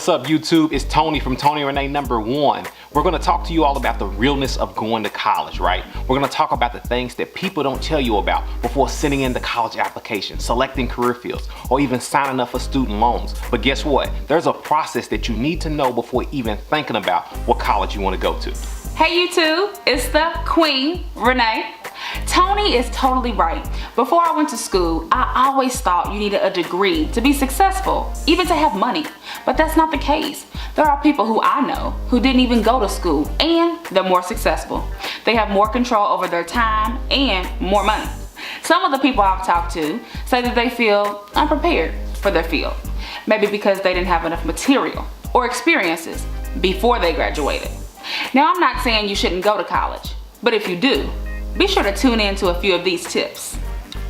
What's up, YouTube? It's Tony from tonyandrenee1. We're going to talk to you all about the realness of going to college, right? We're going to talk about the things that people don't tell you about before sending in the college application, selecting career fields, or even signing up for student loans. But guess what? There's a process that you need to know before even thinking about what college you want to go to. Hey YouTube, it's the Queen, Renee. Tony is totally right. Before I went to school, I always thought you needed a degree to be successful, even to have money. But that's not the case. There are people who I know who didn't even go to school and they're more successful. They have more control over their time and more money. Some of the people I've talked to say that they feel unprepared for their field. Maybe because they didn't have enough material or experiences before they graduated. Now, I'm not saying you shouldn't go to college, but if you do, be sure to tune in to a few of these tips.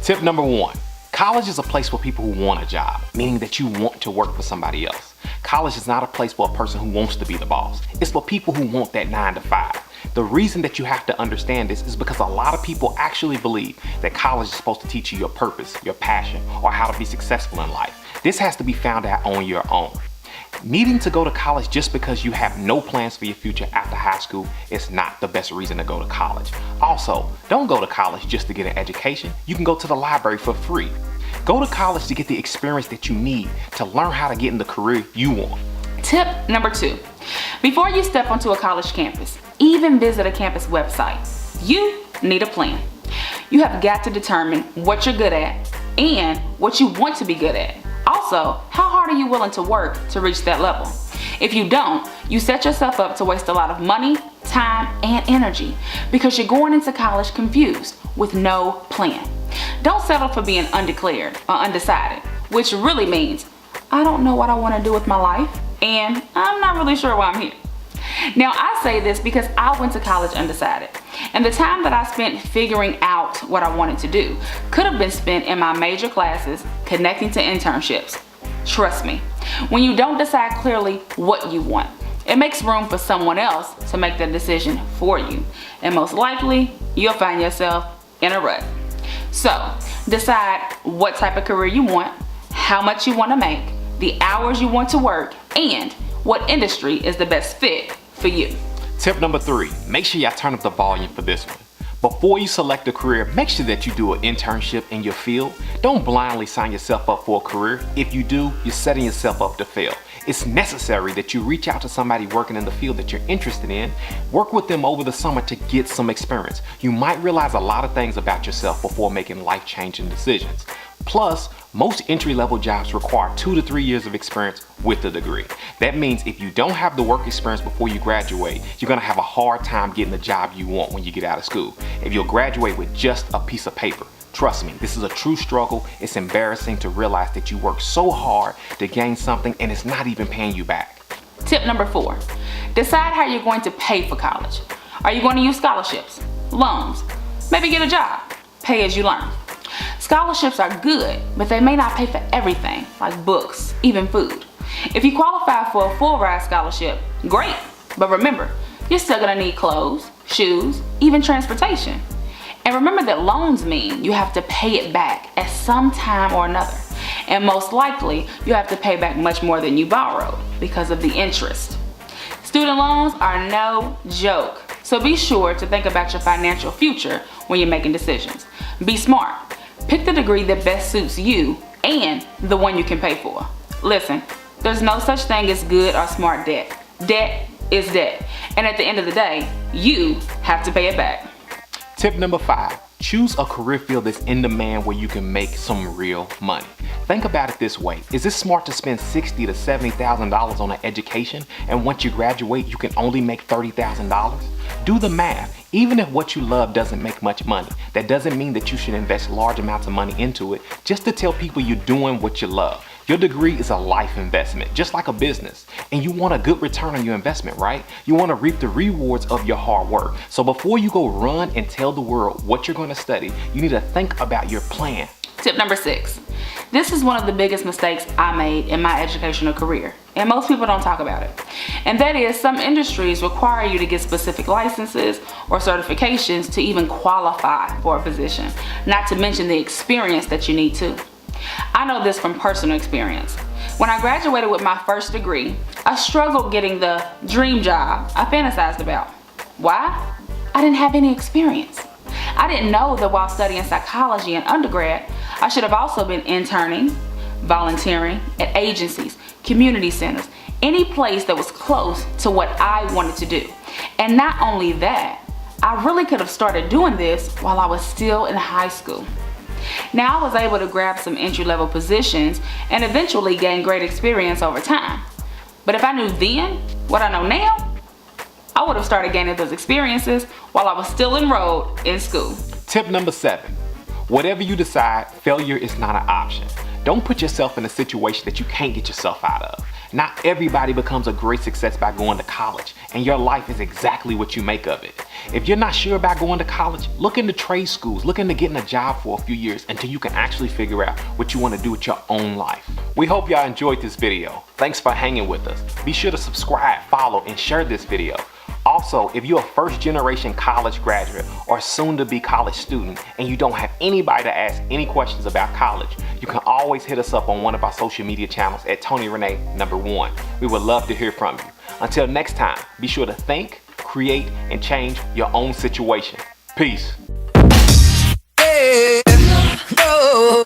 Tip number 1, college is a place for people who want a job, meaning that you want to work for somebody else. College is not a place for a person who wants to be the boss. It's for people who want that 9 to 5. The reason that you have to understand this is because a lot of people actually believe that college is supposed to teach you your purpose, your passion, or how to be successful in life. This has to be found out on your own. Needing to go to college just because you have no plans for your future after high school is not the best reason to go to college. Also, don't go to college just to get an education. You can go to the library for free. Go to college to get the experience that you need to learn how to get in the career you want. Tip number 2, before you step onto a college campus, even visit a campus website, you need a plan. You have got to determine what you're good at and what you want to be good at. Also, how hard are you willing to work to reach that level? If you don't, you set yourself up to waste a lot of money, time, and energy because you're going into college confused with no plan. Don't settle for being undeclared or undecided, which really means I don't know what I want to do with my life and I'm not really sure why I'm here. Now, I say this because I went to college undecided, and the time that I spent figuring out what I wanted to do could have been spent in my major classes connecting to internships. Trust me, when you don't decide clearly what you want, it makes room for someone else to make the decision for you, and most likely you'll find yourself in a rut. So, decide what type of career you want, how much you want to make, the hours you want to work, and what industry is the best fit for you. Tip number 3, make sure y'all turn up the volume for this one. Before you select a career, make sure that you do an internship in your field. Don't blindly sign yourself up for a career. If you do, you're setting yourself up to fail. It's necessary that you reach out to somebody working in the field that you're interested in. Work with them over the summer to get some experience. You might realize a lot of things about yourself before making life-changing decisions. Plus, most entry-level jobs require 2 to 3 years of experience with a degree. That means if you don't have the work experience before you graduate, you're gonna have a hard time getting the job you want when you get out of school. If you'll graduate with just a piece of paper, trust me, this is a true struggle. It's embarrassing to realize that you worked so hard to gain something and it's not even paying you back. Tip number 4, decide how you're going to pay for college. Are you going to use scholarships, loans, maybe get a job, pay as you learn? Scholarships are good, but they may not pay for everything, like books, even food. If you qualify for a full ride scholarship, great, but remember, you're still gonna need clothes, shoes, even transportation. And remember that loans mean you have to pay it back at some time or another. And most likely, you have to pay back much more than you borrowed because of the interest. Student loans are no joke, so be sure to think about your financial future when you're making decisions. Be smart. Pick the degree that best suits you and the one you can pay for. Listen, there's no such thing as good or smart debt. Debt is debt, and at the end of the day, you have to pay it back. Tip number 5, choose a career field that's in demand where you can make some real money. Think about it this way. Is it smart to spend $60,000 to $70,000 on an education and once you graduate you can only make $30,000? Do the math. Even if what you love doesn't make much money, that doesn't mean that you should invest large amounts of money into it just to tell people you're doing what you love. Your degree is a life investment, just like a business. And you want a good return on your investment, right? You want to reap the rewards of your hard work. So before you go run and tell the world what you're going to study, you need to think about your plan. Tip number 6. This is one of the biggest mistakes I made in my educational career, and most people don't talk about it. And that is, some industries require you to get specific licenses or certifications to even qualify for a position, not to mention the experience that you need to. I know this from personal experience. When I graduated with my first degree, I struggled getting the dream job I fantasized about. Why? I didn't have any experience. I didn't know that while studying psychology in undergrad, I should have also been interning, volunteering at agencies, community centers, any place that was close to what I wanted to do. And not only that, I really could have started doing this while I was still in high school. Now I was able to grab some entry-level positions and eventually gain great experience over time. But if I knew then what I know now, I would have started gaining those experiences while I was still enrolled in school. Tip number 7. Whatever you decide, failure is not an option. Don't put yourself in a situation that you can't get yourself out of. Not everybody becomes a great success by going to college, and your life is exactly what you make of it. If you're not sure about going to college, look into trade schools, look into getting a job for a few years until you can actually figure out what you want to do with your own life. We hope y'all enjoyed this video. Thanks for hanging with us. Be sure to subscribe, follow, and share this video. Also, if you're a first-generation college graduate or soon-to-be college student and you don't have anybody to ask any questions about college, you can always hit us up on one of our social media channels at tonyandrenee1. We would love to hear from you. Until next time, be sure to think, create, and change your own situation. Peace. No.